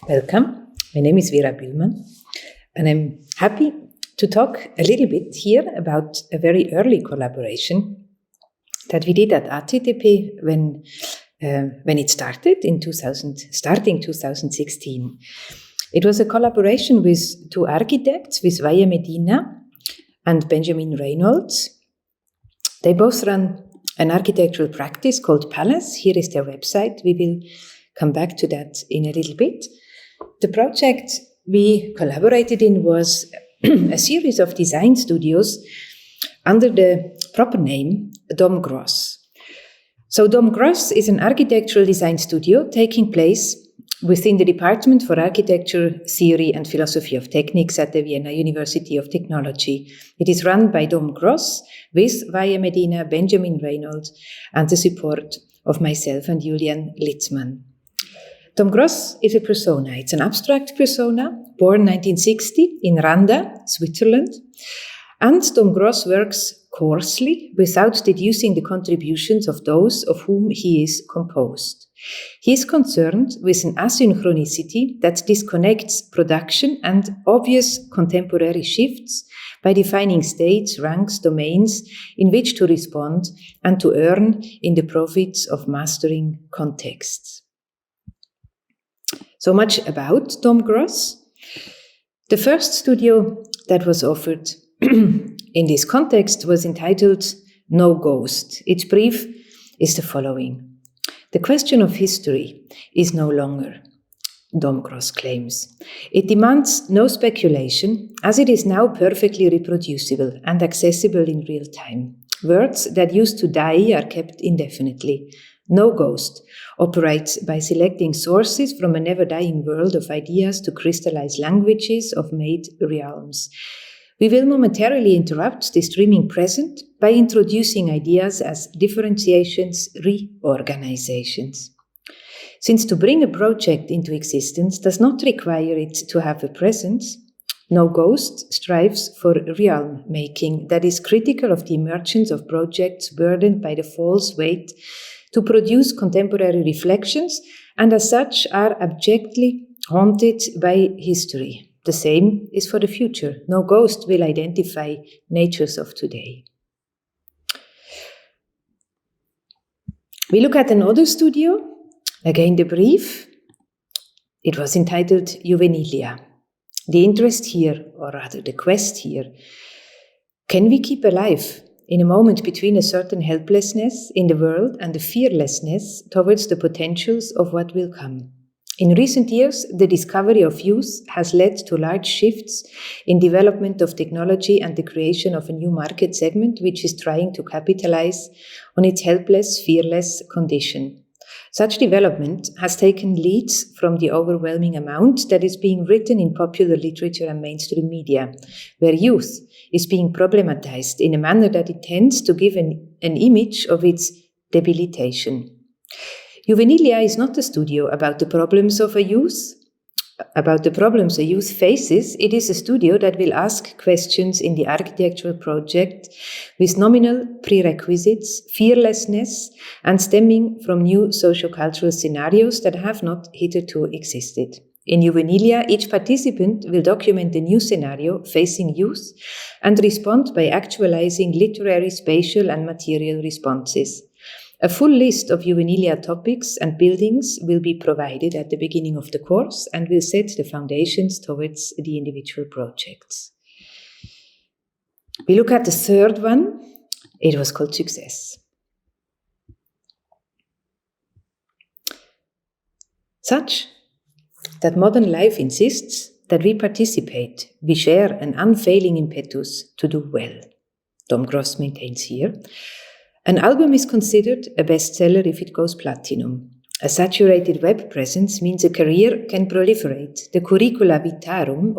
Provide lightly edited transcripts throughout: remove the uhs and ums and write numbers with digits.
Welcome. My name is Vera Bühlmann, and I'm happy to talk a little bit here about a very early collaboration that we did at ATTP when it started in 2016. It was a collaboration with two architects, with Valle Medina and Benjamin Reynolds. They both run an architectural practice called Palace. Here is their website. We will come back to that in a little bit. The project we collaborated in was a series of design studios under the proper name Dom Gros. So Dom Gros is an architectural design studio taking place within the Department for Architecture, Theory and Philosophy of Technics at the Vienna University of Technology. It is run by Dom Gros with Valle Medina, Benjamin Reynolds, and the support of myself and Julian Litzmann. Dom Gros is a persona. It's an abstract persona, born 1960 in Randa, Switzerland. And Dom Gros works coarsely, without deducing the contributions of those of whom he is composed. He is concerned with an asynchronicity that disconnects production and obvious contemporary shifts by defining states, ranks, domains in which to respond and to earn in the profits of mastering contexts. So much about Dom Gros. The first studio that was offered in this context was entitled No Ghost. Its brief is the following. The question of history is no longer, Dom Gros claims. It demands no speculation, as it is now perfectly reproducible and accessible in real time. Words that used to die are kept indefinitely. No Ghost operates by selecting sources from a never-dying world of ideas to crystallize languages of made realms. We will momentarily interrupt the streaming present by introducing ideas as differentiations, reorganizations. Since to bring a project into existence does not require it to have a presence, No Ghost strives for realm making that is critical of the emergence of projects burdened by the false weight to produce contemporary reflections, and as such are abjectly haunted by history. The same is for the future. No Ghost will identify natures of today. We look at another studio, again the brief. It was entitled Juvenilia. The interest here, or rather the quest here, can we keep alive in a moment between a certain helplessness in the world and the fearlessness towards the potentials of what will come? In recent years, the discovery of youth has led to large shifts in development of technology and the creation of a new market segment which is trying to capitalize on its helpless, fearless condition. Such development has taken leads from the overwhelming amount that is being written in popular literature and mainstream media, where youth is being problematized in a manner that it tends to give an image of its debilitation. Juvenilia is not a studio about the problems of a youth, about the problems a youth faces. It is a studio that will ask questions in the architectural project with nominal prerequisites, fearlessness, and stemming from new sociocultural scenarios that have not hitherto existed. In Juvenilia, each participant will document a new scenario facing youth and respond by actualizing literary, spatial, and material responses. A full list of Juvenilia topics and buildings will be provided at the beginning of the course and will set the foundations towards the individual projects. We look at the third one. It was called Success. Such that modern life insists that we participate, we share an unfailing impetus to do well. Dom Gros maintains here. An album is considered a bestseller if it goes platinum. A saturated web presence means a career can proliferate. The curricula vitarum,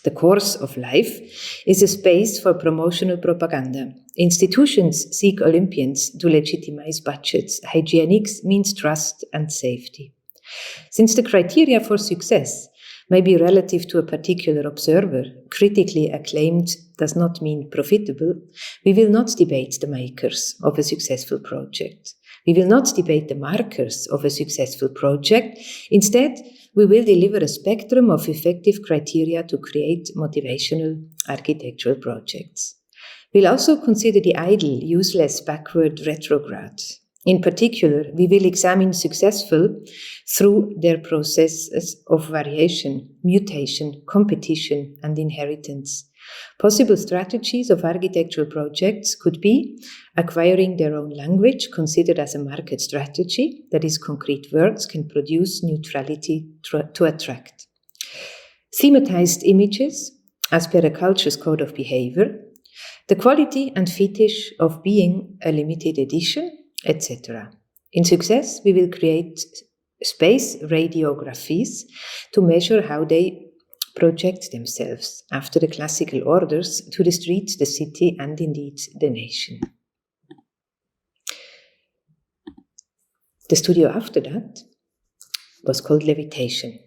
the course of life, is a space for promotional propaganda. Institutions seek Olympians to legitimize budgets. Hygienics means trust and safety. Since the criteria for success may be relative to a particular observer, critically acclaimed does not mean profitable, we will not debate the makers of a successful project. We will not debate the markers of a successful project. Instead, we will deliver a spectrum of effective criteria to create motivational architectural projects. We'll also consider the idle, useless, backward, retrograde. In particular, we will examine successful through their processes of variation, mutation, competition, and inheritance. Possible strategies of architectural projects could be acquiring their own language, considered as a market strategy, that is, concrete words can produce neutrality to attract. Thematized images, as per a culture's code of behavior, the quality and fetish of being a limited edition, etc. In success, we will create space radiographies to measure how they project themselves after the classical orders to the streets, the city, and indeed the nation. The studio after that was called Levitation.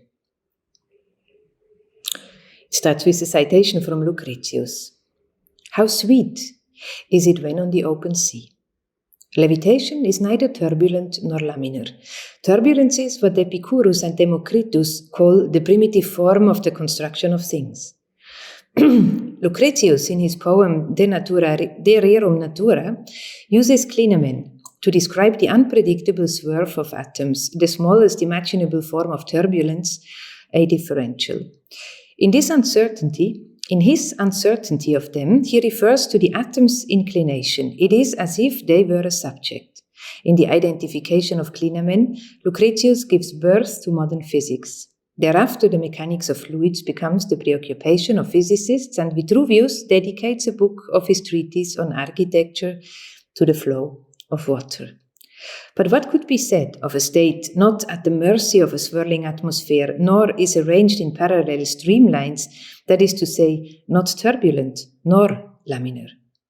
It starts with a citation from Lucretius. How sweet is it when on the open sea? Levitation is neither turbulent nor laminar. Turbulence is what Epicurus and Democritus call the primitive form of the construction of things. Lucretius, in his poem De Rerum Natura, uses clinamen to describe the unpredictable swerve of atoms, the smallest imaginable form of turbulence, a differential. In his uncertainty of them, he refers to the atom's inclination. It is as if they were a subject. In the identification of clinamen, Lucretius gives birth to modern physics. Thereafter, the mechanics of fluids becomes the preoccupation of physicists, and Vitruvius dedicates a book of his treatise on architecture to the flow of water. But what could be said of a state not at the mercy of a swirling atmosphere, nor is arranged in parallel streamlines, that is to say, not turbulent nor laminar?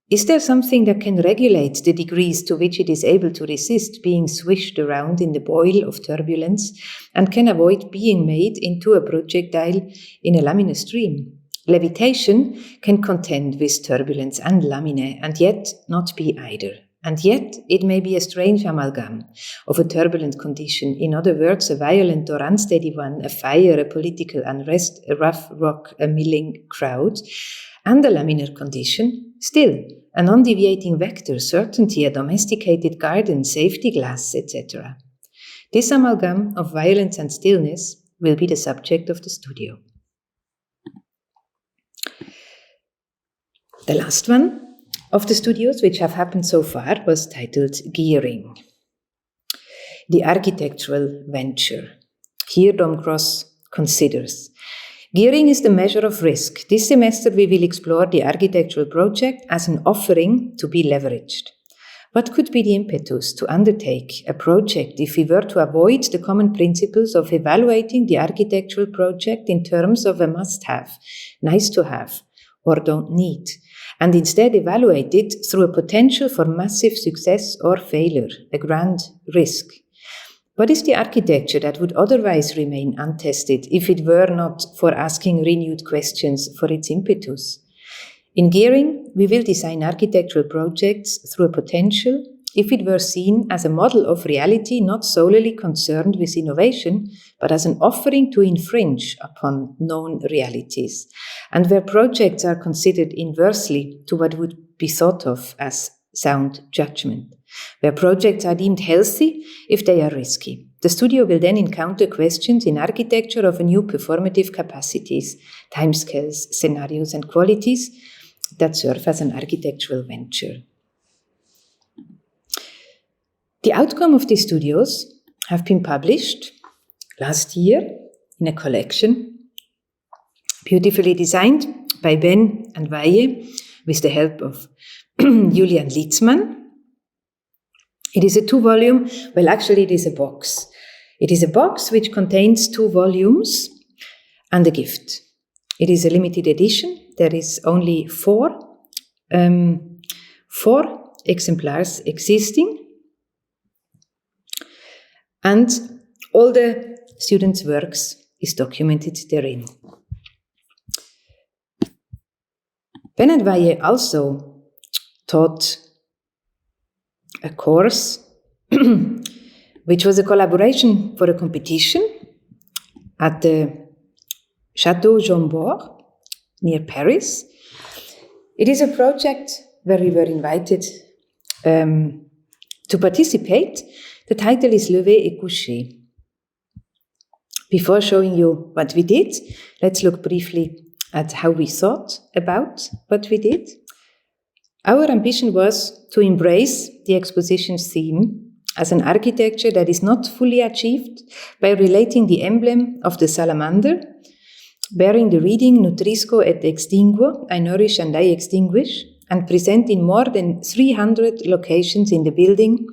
Is there something that can regulate the degrees to which it is able to resist being swished around in the boil of turbulence and can avoid being made into a projectile in a laminar stream? Levitation can contend with turbulence and lamine and yet not be either. And yet it may be a strange amalgam of a turbulent condition, in other words, a violent or unsteady one, a fire, a political unrest, a rough rock, a milling crowd, and a laminar condition, still a non-deviating vector, certainty, a domesticated garden, safety glass, etc. This amalgam of violence and stillness will be the subject of the studio. The last one of the studios which have happened so far was titled Gearing, the architectural venture. Here Dom Gross considers. Gearing is the measure of risk. This semester we will explore the architectural project as an offering to be leveraged. What could be the impetus to undertake a project if we were to avoid the common principles of evaluating the architectural project in terms of a must-have, nice-to-have, or don't need, and instead evaluate it through a potential for massive success or failure, a grand risk? What is the architecture that would otherwise remain untested if it were not for asking renewed questions for its impetus? In Gearing, we will design architectural projects through a potential if it were seen as a model of reality not solely concerned with innovation, but as an offering to infringe upon known realities, and where projects are considered inversely to what would be thought of as sound judgment, where projects are deemed healthy if they are risky. The studio will then encounter questions in architecture of new performative capacities, timescales, scenarios, and qualities that serve as an architectural venture. The outcome of these studios have been published last year in a collection, beautifully designed by Ben and Valle with the help of Julian Lietzmann. It is a 2-volume, well, actually it is a box. It is a box which contains 2 volumes and a gift. It is a limited edition. There is only 4 exemplars existing, and all the students' works is documented therein. Ben and Valle also taught a course which was a collaboration for a competition at the Château Chambord near Paris. It is a project where we were invited to participate. The title is Lever et coucher. Before showing you what we did, let's look briefly at how we thought about what we did. Our ambition was to embrace the exposition's theme as an architecture that is not fully achieved by relating the emblem of the salamander, bearing the reading Nutrisco et extinguo, I nourish and I extinguish, and present in more than 300 locations in the building,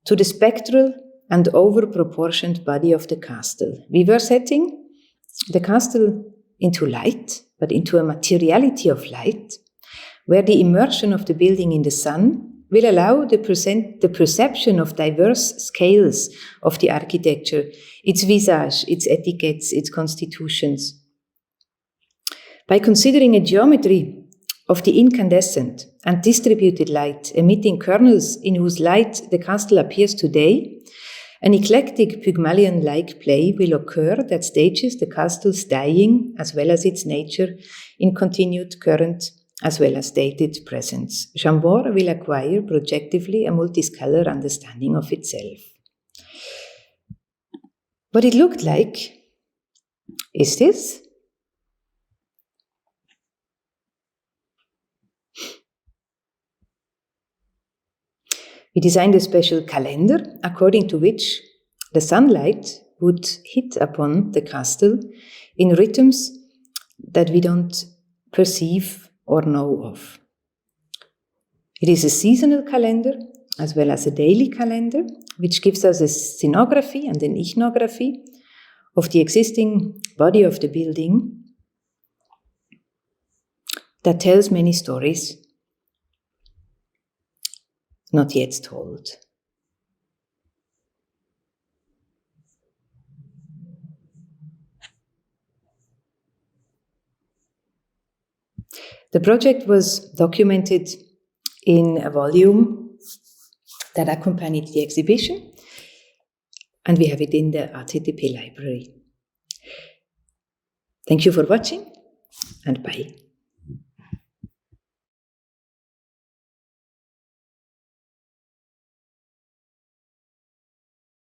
to the spectral and over-proportioned body of the castle. We were setting the castle into light, but into a materiality of light, where the immersion of the building in the sun will allow the perception of diverse scales of the architecture, its visage, its etiquettes, its constitutions. By considering a geometry of the incandescent and distributed light, emitting kernels in whose light the castle appears today, an eclectic Pygmalion-like play will occur that stages the castle's dying as well as its nature in continued current as well as dated presence. Chambord will acquire projectively a multiscalar understanding of itself. What it looked like is this. We designed a special calendar according to which the sunlight would hit upon the castle in rhythms that we don't perceive or know of. It is a seasonal calendar as well as a daily calendar, which gives us a scenography and an iconography of the existing body of the building that tells many stories not yet told. The project was documented in a volume that accompanied the exhibition, and we have it in the ATTP library. Thank you for watching, and bye.